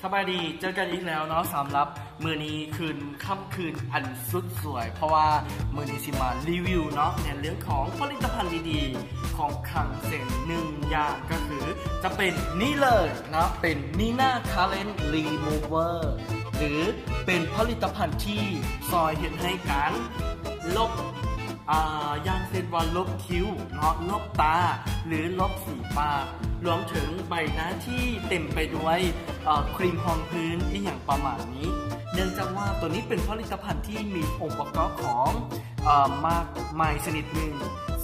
สบายดีเจอกันอีกแล้วเนาะสำหรับมือนี้ค่ำคืนอันสุดสวยเพราะว่ามือนี้สิมารีวิวเนาะในเรื่องของผลิตภัณฑ์ดีๆของคังเซ็นหนึ่งอย่างก็คือจะเป็นนี่เลยเนาะเป็นนีน่าคาเลนรีมูเวอร์หรือเป็นผลิตภัณฑ์ที่ซอยเห็นให้การลบย่างเช่นว่าลบคิ้วเนาะลบตาหรือลบสีปากรวมถึงใบหน้าที่เต็มไปด้วยครีมรองพื้นที่อย่างประมาณนี้เนื่องจากว่าตัวนี้เป็นผลิตภัณฑ์ที่มีองค์ประกอบของมากไม้ชนิดหนึ่ง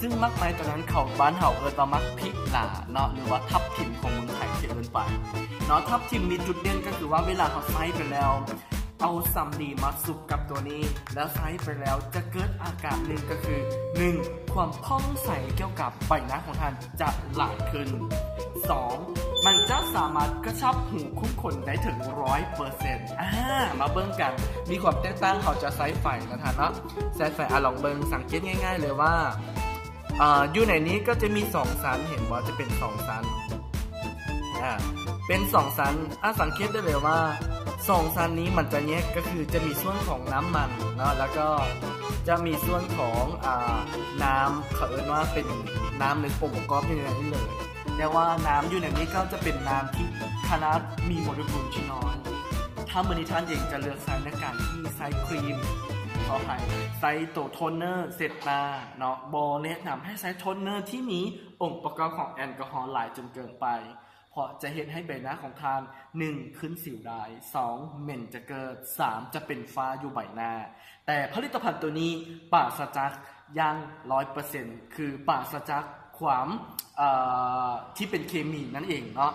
ซึ่งมากไม้ตัวนั้นเขาบ้านเห่าว่ามักพริกหลาเนาะหรือว่าทับทิมของเมืองไทยเสียเกินไปเนาะทับทิมมีจุดเด่นก็คือว่าเวลาเขาใช้ไปแล้วเอาสำลีมาสุกกับตัวนี้แล้วใช้ไปแล้วจะเกิดอาการหนึ่งก็คือ 1. ความผ่องใสเกี่ยวกับใบหน้าของท่านจะหลากขึ้น 2. มันจะสามารถกระชับหูคุ้มขนได้ถึง 100% มาเบิ้งกันมีความแตกต่างเขาจะใช้ไฟนะท่านเนาะใช้ไฟลองเบิ้งสังเกตง่ายๆเลยว่าอยู่ในนี้ก็จะมี2ชั้นเห็นว่าจะเป็น2ชั้นเป็น2ชั้นสังเกตได้เลยว่า2ชั้นนี้มันจะแยกก็คือจะมีส่วนของน้ำมันเนาะแล้วก็จะมีส่วนของน้ำเขาเรียกว่าเป็นน้ำในองค์ประกอบอยู่ในนี้เลยแต่ว่าน้ำอยู่ในนี้ก็จะเป็นน้ำที่ขนาดมีโมเลกุลที่น้อยถ้ามือนี้ท่านเองจะเลือกใช้ในการที่ใช้ครีมขอให้ใช้ตัวโทนเนอร์เสร็จมาเนาะโบแนะนำให้ใช้โทนเนอร์ที่มีองค์ประกอบของแอลกอฮอล์หลายจนเกินไปเพราะจะเห็นให้ใบหน้าของท่าน 1. ขึ้นสิวได้ 2. เหม็นจะเกิด 3. จะเป็นฝ้าอยู่ใบหน้าแต่ผลิตภัณฑ์ตัวนี้ปราศจากย่าง 100% คือปราศจากความที่เป็นเคมีนั่นเองเนาะ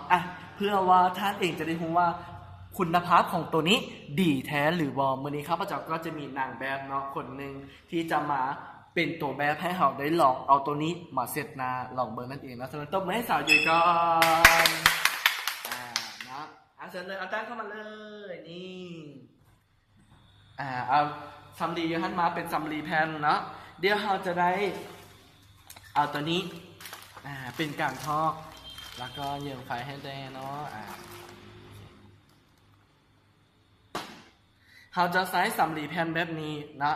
เพื่อว่าท่านเองจะได้รู้ว่าคุณภาพของตัวนี้ดีแท้หรือบ่มื้อนี้ข้าพเจ้าก็จะมีนางแบบเนาะคนหนึ่งที่จะมาเป็นตัวแบบให้เราได้ลองเอาตัวนี้มาเสร็จนาลองเบอร์นั่นเองนะสำหรับต้มให้สาวยุ้ยก่อนนะเชิญเลยเอาตั้งเข้ามาเลยนี่เอาซัมรีท่านมาเป็นซัมรีแพนเนาะเดี๋ยวเราจะได้เอาตัวนี้เป็นการทอกแล้วก็เยื่อไฟให้ได้เนาะเราจะใช้ซัมรีแพนแบบนี้นะ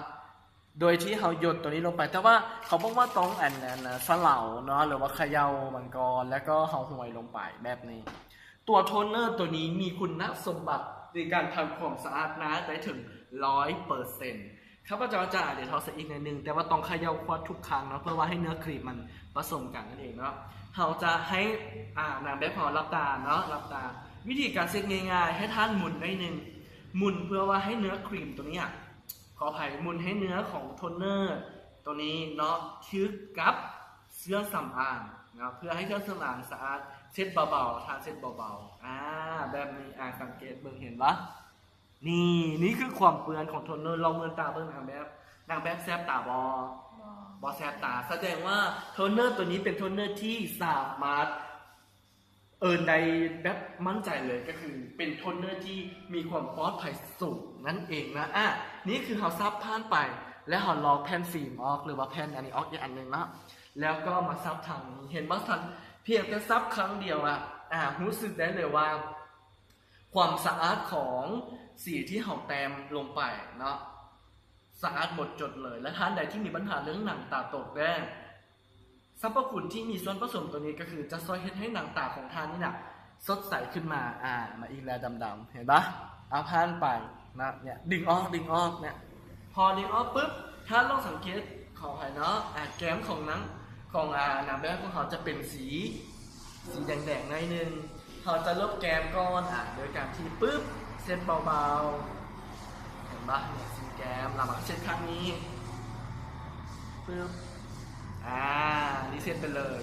โดยที่เขาหยดตัวนี้ลงไปแต่ว่าเขาบอกว่าต้องอันนั้นสลาเนาะหรือว่าเขย่ามันก่อนแล้วก็เขาห่วยลงไปแบบนี้ตัวโทนเนอร์ตัวนี้มีคุณสมบัติในการทำความสะอาดหน้าได้ถึง 100%ข้าพเจ้าจะเดี๋ยวทอสอีกนิดนึงแต่ว่าต้องเขย่าควดทุกครั้งเนาะเพื่อว่าให้เนื้อครีมมันผสมกันนั่นเองเนาะเขาจะให้นางแบบพอรับตาเนาะรับตาวิธีการเซ็ตง่ายๆให้ท่านหมุนได้หนึ่งหมุนเพื่อว่าให้เนื้อครีมตัวนี้ขออภัยหมุนให้เนื้อของโทนเนอร์ตัวนี้เนาะทึกกับเครื่องสำอางนะเพื่อให้เครื่องสำอางสะอาดเช็ดเบาๆทาเช็ดเบาๆแบบนี้สังเกตเบิ่งเห็นปะนี่คือความเปื้อนของโทนเนอร์ลองเมือนตาเบิ่งนางแบบแซบตาบอแซบตาแสดงว่าโทนเนอร์ตัวนี้เป็นโทนเนอร์ที่สามารถใดแบบมั่นใจเลยก็คือเป็นโทนเนอร์ที่มีความปลอดภัยสูงนั่นเองนะนี่คือเขาซับผ่านไปแล้วเขาลอกแผ่นฟิล์มออกหรือว่าแผ่นอันนี้ออกอีกอันหนึ่งนะแล้วก็มาซับทางนี้เห็นว่าทันเพียงแต่ซับครั้งเดียวรู้สึกได้เลยว่าความสะอาดของสีที่เขาแต้มลงไปเนาะสะอาดหมดจดเลยและท่านใดที่มีปัญหาเรื่องหนังตาตกแดงสรรพคุณที่มีส่วนผสมตัวนี้ก็คือจะช่วยให้หนังตาของท่านนี่สดใสขึ้นมามาอีกแล้วดำๆเห็นปะผ่านไปนะเนี่ยดึงออกเนี่ยพอดึงออกปุ๊บท่านลองสังเกตขอให้เนาะแก้มของหนังของหนังแบบของเขาจะเป็นสีแดงๆหน่อยนึงเขาจะลบแก้มก่อนโดยการที่ปุ๊บเช็ดเบาๆเห็นปะเนี่ยสีแก้มเรามาเช็ดข้างนี้ปุ๊บนี่เซตไปเลย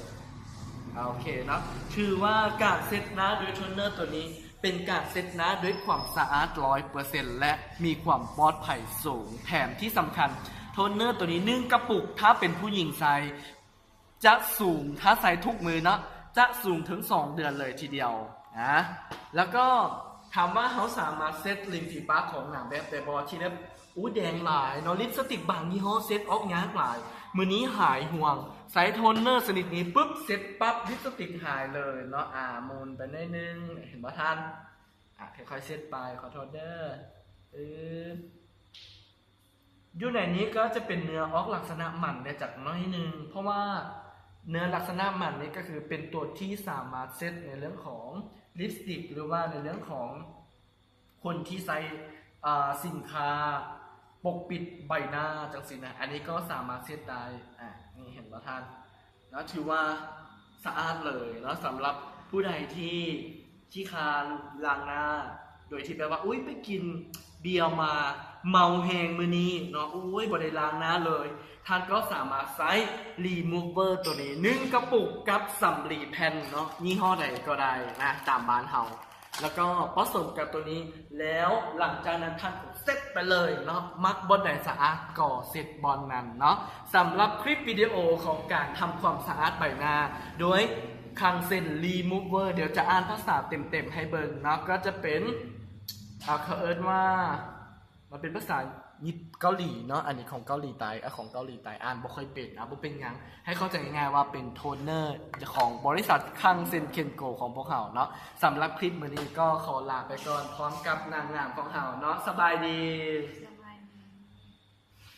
โอเคเนาะถือว่าการเซตหน้าด้วยโทนเนอร์ตัวนี้เป็นการเซตหน้าด้วยความสะอาด 100% และมีความปลอดภัยสูงแถมที่สำคัญโทนเนอร์ตัวนี้1กระปุกถ้าเป็นผู้หญิงใช้จะสูงถ้าใส่ทุกมือเนาะจะสูงถึง2เดือนเลยทีเดียวแล้วก็ถามว่าเขาสามารถเซตริมฝีปากของหนังแบบแต่บอที่แบบแดงหลายเนาะลิปสติกบางยี่ห้อเซตออกยากหลายมือนี้หายห่วงใส่โทนเนอร์สนิทนี้ปุ๊บเสร็จปั๊บลิปสติกหายเลยเนาะมูนไปนิดนึงเห็นป่ะท่าน ค่อยๆเซตไปขอโทษเด้ออยู่ในนี้ก็จะเป็นเนื้อออกลักษณะหมันเนี่ยจากน้อยนึงเพราะว่าเนื้อลักษณะหมันนี่ก็คือเป็นตัวที่สามารถเซตในเรื่องของลิปสติกหรือว่าในเรื่องของคนที่ใส่สินค้าปกปิดใบหน้าจังสินะอันนี้ก็สามารถเซตได้นี่เห็นป่ะท่านนะถือว่าสะอาดเลยแล้วสำหรับผู้ใดที่คานล้างหน้าโดยที่แปลว่าอุ้ยไปกินเบียร์มาเมาแหงมือนี้เนาะอุ้ยบ่ได้ล้างหน้าเลยท่านก็สามารถใช้รีมูเวอร์ตัวนี้1กระปุกกับสำลีแผ่นเนาะยี่ห้อใดก็ได้นะตามบ้านเฮาแล้วก็ผสมกับตัวนี้แล้วหลังจากนั้นท่านเซ็ตไปเลยเนาะมักบนไหนสะอาดก่อเสร็จบอลนั้นเนาะสำหรับคลิปวิดีโอของการทำความสะอาดใบหน้าโดยคังเซนรีมูเวอร์เดี๋ยวจะอ่านภาษาเต็มๆให้เบิ่งเนาะก็จะเป็นเขาเอิ้นว่ามันเป็นภาษาเกาหลีเนาะอันนี้ของเกาหลีใต้ของเกาหลีใต้อ่านบ่ค่อยเป็นบ่เป็นหยังให้เข้าใจง่ายๆว่าเป็นโทนเนอร์ของบริษัทคังเซนเคนโกของพวกเขาเนาะสำหรับคลิปมื้อนี้ก็ขอลาไปก่อนพร้อมกับนางงามของเราเนาะสบายดี